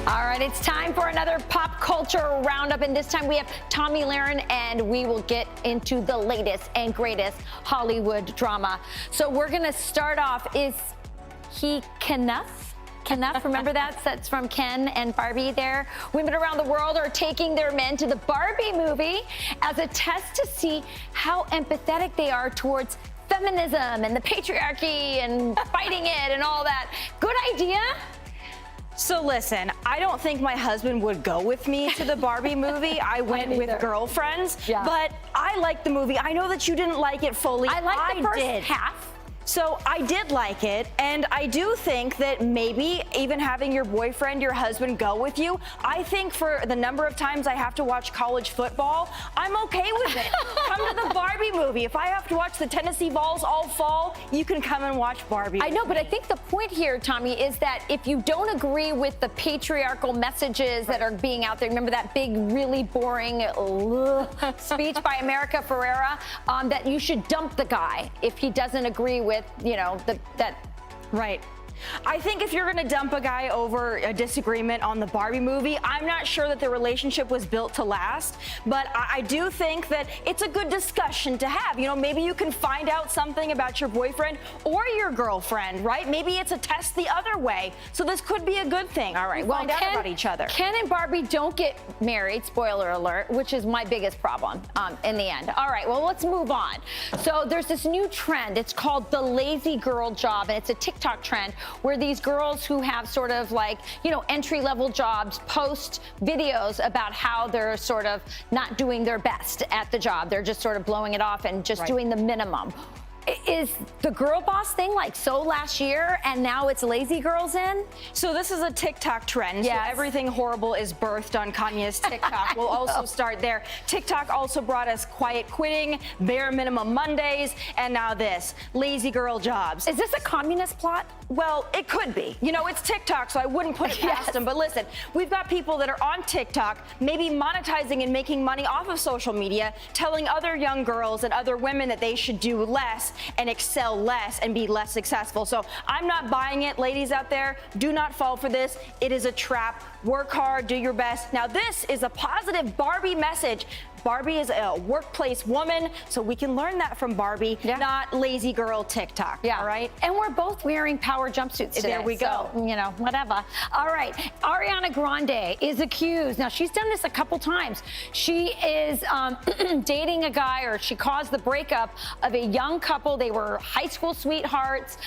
All right, it's time for another pop culture roundup, and this time we have Tomi Lahren, and we will get into the latest and greatest Hollywood drama. So we're gonna start off, is he Kenneth? Kenneth, remember that? That's from Ken and Barbie there. Women around the world are taking their men to the Barbie movie as a test to see how empathetic they are towards feminism and the patriarchy and fighting it and all that. Good idea? So listen, I don't think my husband would go with me to the Barbie movie. I went with girlfriends, but I liked the movie. I know that you didn't like it fully. I liked the first half. So I did like it, and I do think that maybe even having your boyfriend, your husband go with you, I think for the number of times I have to watch college football, I'm okay with it. Come to the Barbie movie. If I have to watch the Tennessee Vols all fall, you can come and watch Barbie. I know, but I think the point here, Tomi, is that if you don't agree with the patriarchal messages that are being out there, remember that big, really boring speech by America Ferrera, that you should dump the guy if he doesn't agree with, you know, that. Right. I think if you're going to dump a guy over a disagreement on the Barbie movie, I'm not sure that the relationship was built to last, but I do think that it's a good discussion to have. You know, maybe you can find out something about your boyfriend or your girlfriend, right? Maybe it's a test the other way. So this could be a good thing. All right. Well, find out about each other. Ken and Barbie don't get married, spoiler alert, which is my biggest problem in the end. All right, well, let's move on. So there's this new trend. It's called the lazy girl job, and it's a TikTok trend where these girls who have sort of like, you know, entry-level jobs post videos about how they're sort of not doing their best at the job. They're just sort of blowing it off and just doing the minimum. Is the girl boss thing like so last year and now it's lazy girls in? So this is a TikTok trend. Yes. So everything horrible is birthed on Kanye's TikTok. We'll also start there. TikTok also brought us quiet quitting, bare minimum Mondays, and now this, lazy girl jobs. Is this a communist plot? Well, it could be. You know, it's TikTok, so I wouldn't put it past them. But listen, we've got people that are on TikTok, maybe monetizing and making money off of social media, telling other young girls and other women that they should do less and excel less and be less successful. So I'm not buying it. Ladies out there, do not fall for this. It is a trap. Work hard, do your best. Now, this is a positive Barbie message. Barbie is a workplace woman, so we can learn that from Barbie, not lazy girl TikTok. All right? And we're both wearing power jumpsuits today. There we go. So, you know, whatever. All right. Ariana Grande is accused. Now, she's done this a couple times. She is dating a guy, or she caused the breakup of a young couple. They were high school sweethearts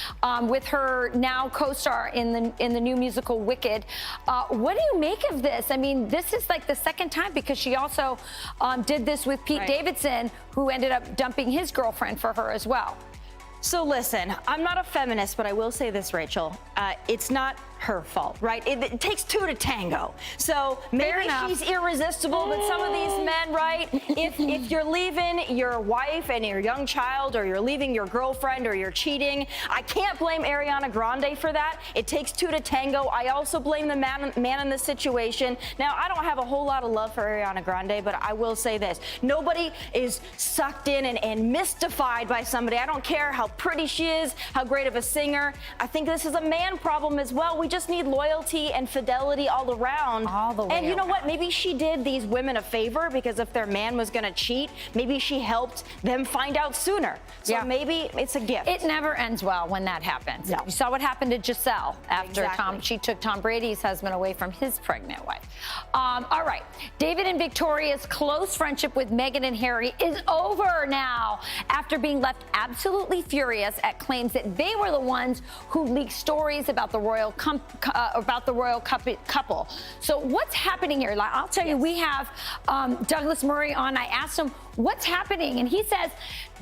with her now co-star in the new musical Wicked. What do you make of this? I mean, this is like the second time, because she also did this with Pete Davidson, who ended up dumping his girlfriend for her as well. So listen, I'm not a feminist, but I will say this, Rachel. It's not her fault, right? It takes two to tango. So maybe she's irresistible, but some of these men, right? If you're leaving your wife and your young child, or you're leaving your girlfriend, or you're cheating, I can't blame Ariana Grande for that. It takes two to tango. I also blame the man in this situation. Now, I don't have a whole lot of love for Ariana Grande, but I will say this. Nobody is sucked in and mystified by somebody. I don't care how pretty she is, how great of a singer. I think this is a man problem as well. We just need loyalty and fidelity all around. All the way And you know around. what? Maybe she did these women a favor, because if their man was going to cheat, maybe she helped them find out sooner. So maybe it's a gift. It never ends well when that happens. You saw what happened to Giselle after she took Tom Brady's husband away from his pregnant wife. All right. David and Victoria's close friendship with Meghan and Harry is over now, after being left absolutely furious at claims that they were the ones who leaked stories about the royal couple. So what's happening here? I'll tell you, we have Douglas Murray on. I asked him what's happening, and he says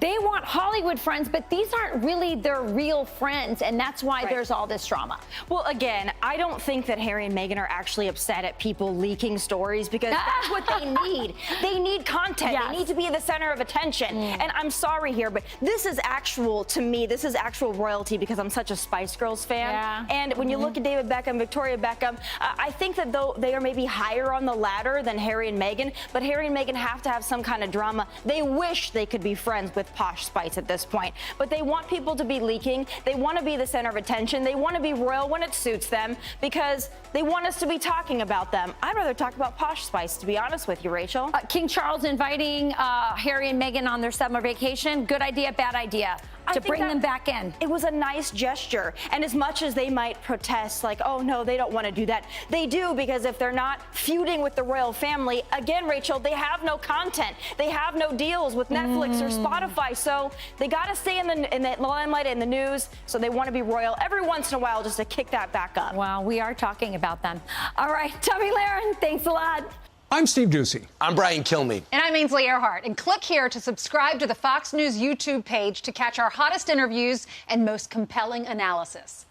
they want Hollywood friends, but these aren't really their real friends, and that's why there's all this drama. Well, again, I don't think that Harry and Meghan are actually upset at people leaking stories, because that's what they need. They need content. They need to be the center of attention. And I'm sorry here, but this is actual, to me, this is actual royalty, because I'm such a Spice Girls fan. And when you look at David Beckham, Victoria Beckham, I think that though they are maybe higher on the ladder than Harry and Meghan, but Harry and Meghan have to have some kind of drama They wish they could be friends with Posh Spice at this point, but they want people to be leaking. They want to be the center of attention. They want to be royal when it suits them because they want us to be talking about them. I'd rather talk about Posh Spice, to be honest with you, Rachel. King Charles inviting Harry and Meghan on their summer vacation. Good idea, bad idea? To bring them back in. It was a nice gesture. And as much as they might protest, like, oh, no, they don't want to do that, they do, because if they're not feuding with the royal family, again, Rachel, they have no content. They have no deals with Netflix or Spotify. So they got to stay in the limelight, in the news. So they want to be royal every once in a while just to kick that back up. Well, we are talking about them. All right, Tomi Lahren, thanks a lot. I'm Steve Doocy. I'm Brian Kilmeade. And I'm Ainsley Earhart. And click here to subscribe to the Fox News YouTube page to catch our hottest interviews and most compelling analysis.